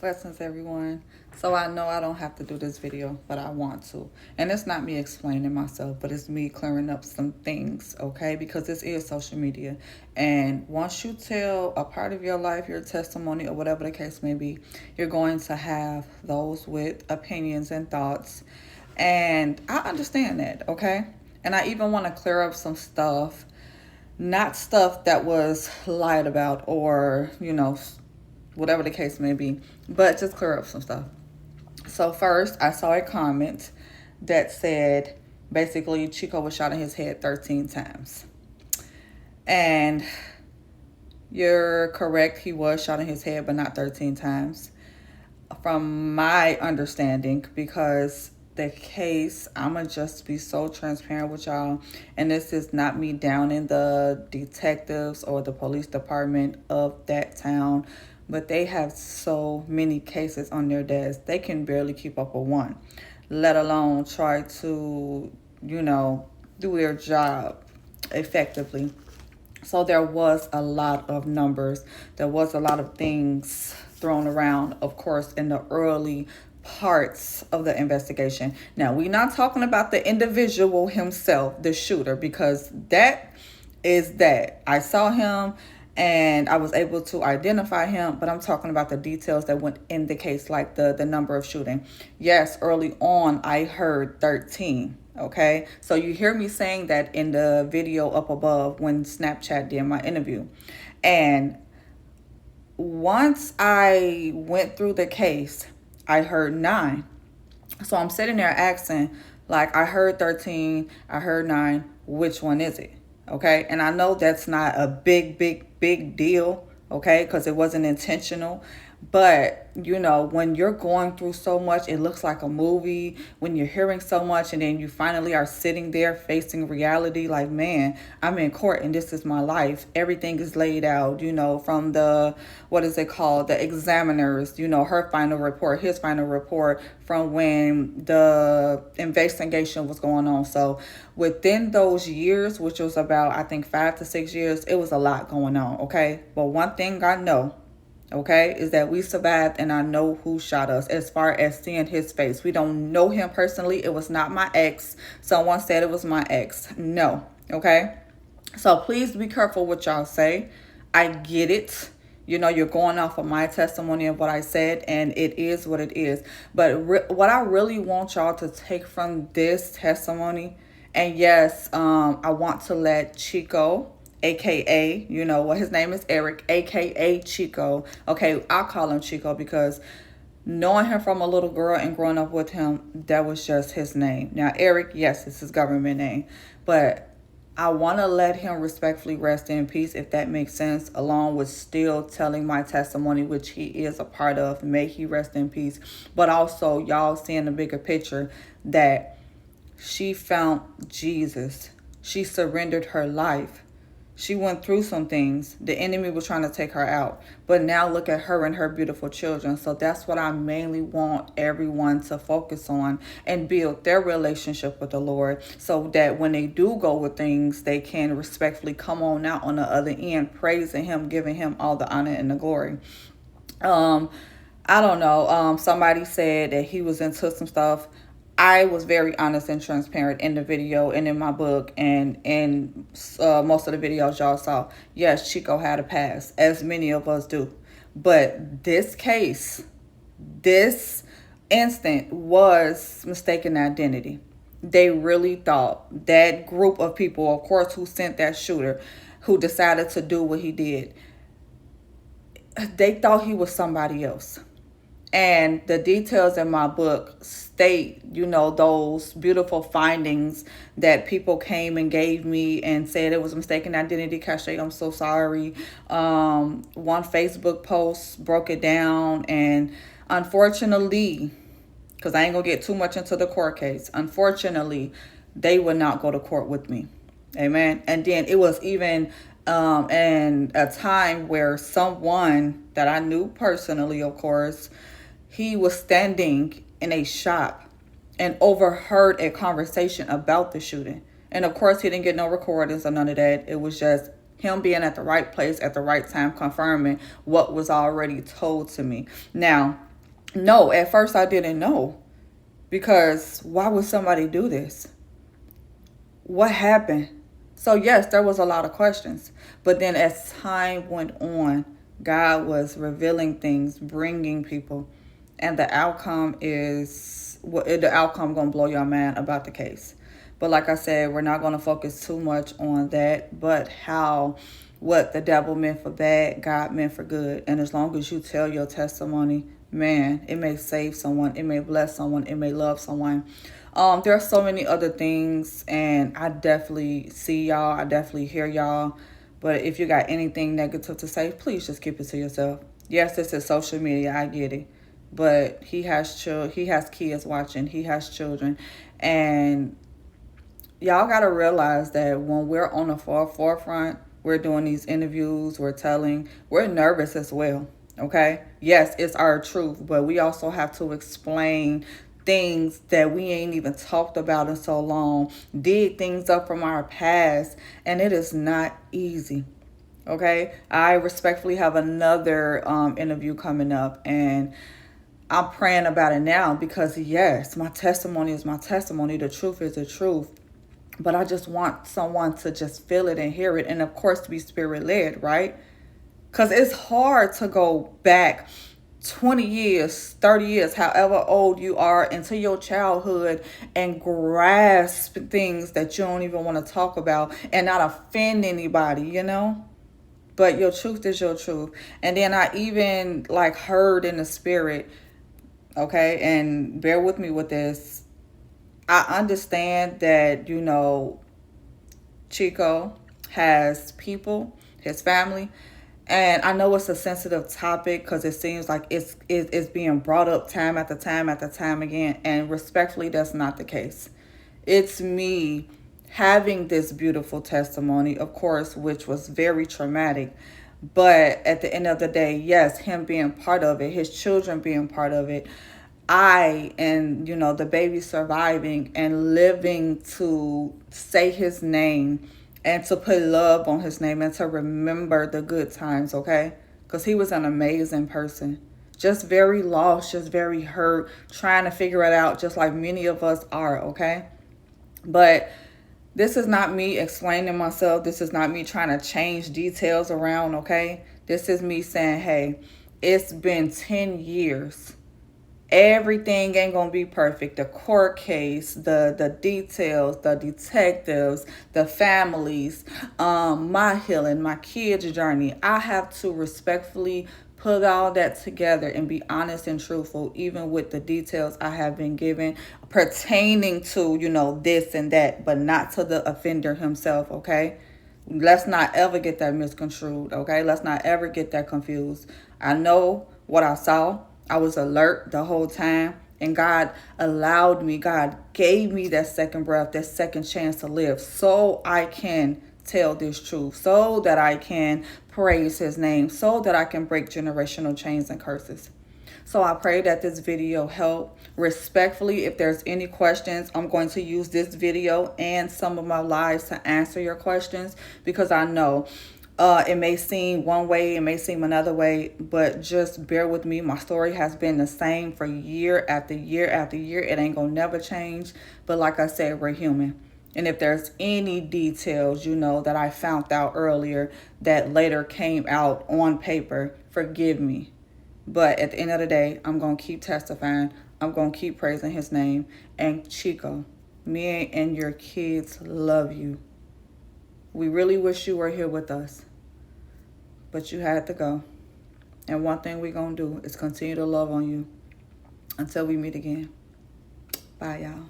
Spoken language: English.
Blessings, everyone. So I know I don't have to do this video, but I want to. And it's not me explaining myself, but it's me clearing up some things, okay? Because this is social media. And once you tell a part of your life, your testimony, or whatever the case may be, you're going to have those with opinions and thoughts. And I understand that, okay? And I even want to clear up some stuff, not stuff that was lied about or, whatever the case may be, but just clear up some stuff. So first, I saw a comment that said basically Chico was shot in his head 13 times. And you're correct, he was shot in his head, but not 13 times. From my understanding, because the case, I'ma just be so transparent with y'all, and this is not me downing the detectives or the police department of that town, but they have so many cases on their desk, they can barely keep up with one, let alone try to, do their job effectively. So there was a lot of numbers. There was a lot of things thrown around, of course, in the early parts of the investigation. Now, we're not talking about the individual himself, the shooter, because that is that. I saw him and I was able to identify him, but I'm talking about the details that went in the case, like the number of shooting. Yes, early on, I heard 13. Okay, so you hear me saying that in the video up above when Snapchat did my interview. And once I went through the case, I heard 9. So I'm sitting there asking, like, I heard 13, I heard 9, which one is it? Okay, and I know that's not a big deal, okay, because it wasn't intentional. But, when you're going through so much, it looks like a movie. When you're hearing so much and then you finally are sitting there facing reality, like, man, I'm in court and this is my life. Everything is laid out, from the, what is it called? The examiners, her final report, his final report from when the investigation was going on. So within those years, which was about, I think, 5 to 6 years, it was a lot going on, okay? But one thing I know, okay, is that we survived, and I know who shot us. As far as seeing his face, we don't know him personally. It was not my ex. Someone said it was my ex. No, okay? So please be careful what y'all say. I get it. You're going off of my testimony of what I said, and it is what it is. But what I really want y'all to take from this testimony, and yes, I want to let Chico, aka, his name is Eric, aka Chico. Okay, I'll call him Chico because knowing him from a little girl and growing up with him, that was just his name. Now, Eric, yes, it's his government name, but I want to let him respectfully rest in peace, if that makes sense, along with still telling my testimony, which he is a part of. May he rest in peace. But also, y'all seeing the bigger picture that she found Jesus. She surrendered her life. She went through some things. The enemy was trying to take her out. But now look at her and her beautiful children. So that's what I mainly want everyone to focus on and build their relationship with the Lord, so that when they do go with things, they can respectfully come on out on the other end, praising him, giving him all the honor and the glory. I don't know. Somebody said that he was into some stuff. I was very honest and transparent in the video and in my book and in most of the videos y'all saw. Yes, Chico had a past, as many of us do. But this case, this instant was mistaken identity. They really thought that group of people, of course, who sent that shooter, who decided to do what he did, they thought he was somebody else. And the details in my book state, those beautiful findings that people came and gave me and said it was a mistaken identity. Cachet, I'm so sorry. One Facebook post broke it down. And unfortunately, because I ain't going to get too much into the court case, unfortunately, they would not go to court with me. Amen. And then it was even in a time where someone that I knew personally, of course, he was standing in a shop and overheard a conversation about the shooting. And of course, he didn't get no recordings or none of that. It was just him being at the right place at the right time, confirming what was already told to me. Now, No, at first I didn't know. Because why would somebody do this? What happened? So, yes, there was a lot of questions. But then as time went on, God was revealing things, bringing people. And the outcome is, well, the outcome going to blow your mind about the case. But like I said, we're not going to focus too much on that, but how what the devil meant for bad, God meant for good. And as long as you tell your testimony, man, it may save someone, it may bless someone, it may love someone. There are so many other things, and I definitely see y'all, I definitely hear y'all. But if you got anything negative to say, please just keep it to yourself. Yes, this is social media, I get it. But he has kids watching, he has children, and y'all gotta realize that when we're on the forefront, we're doing these interviews, we're nervous as well. Okay, yes, it's our truth, but we also have to explain things that we ain't even talked about in so long, dig things up from our past, and it is not easy. Okay, I respectfully have another interview coming up, and I'm praying about it now because, yes, my testimony is my testimony. The truth is the truth. But I just want someone to just feel it and hear it. And of course, to be spirit led, right? Because it's hard to go back 20 years, 30 years, however old you are, into your childhood and grasp things that you don't even want to talk about and not offend anybody, you know? But your truth is your truth. And then I even like heard in the spirit, okay, and bear with me with this. I understand that, Chico has people, his family, and I know it's a sensitive topic because it seems like it's being brought up time after time after time again, and respectfully, that's not the case. It's me having this beautiful testimony, of course, which was very traumatic. But at the end of the day, yes, him being part of it, his children being part of it, I and the baby surviving and living to say his name and to put love on his name and to remember the good times, okay? Because he was an amazing person. Just very lost, just very hurt, trying to figure it out, just like many of us are, okay? But this is not me explaining myself. This is not me trying to change details around, okay? This is me saying, hey, it's been 10 years. Everything ain't gonna be perfect. The court case, the details, the detectives, the families, my healing, my kids' journey. I have to respectfully put all that together and be honest and truthful, even with the details I have been given pertaining to, this and that, but not to the offender himself, okay? Let's not ever get that misconstrued, okay? Let's not ever get that confused. I know what I saw. I was alert the whole time. And God allowed me, God gave me that second breath, that second chance to live so I can tell this truth, so that I can praise his name, so that I can break generational chains and curses. So I pray that this video helped. Respectfully, if there's any questions, I'm going to use this video and some of my lives to answer your questions, because I know it may seem one way, it may seem another way, but just bear with me. My story has been the same for year after year after year. It ain't gonna never change. But like I said, we're human. And if there's any details, that I found out earlier that later came out on paper, forgive me. But at the end of the day, I'm going to keep testifying. I'm going to keep praising his name. And Chico, me and your kids love you. We really wish you were here with us. But you had to go. And one thing we're going to do is continue to love on you until we meet again. Bye, y'all.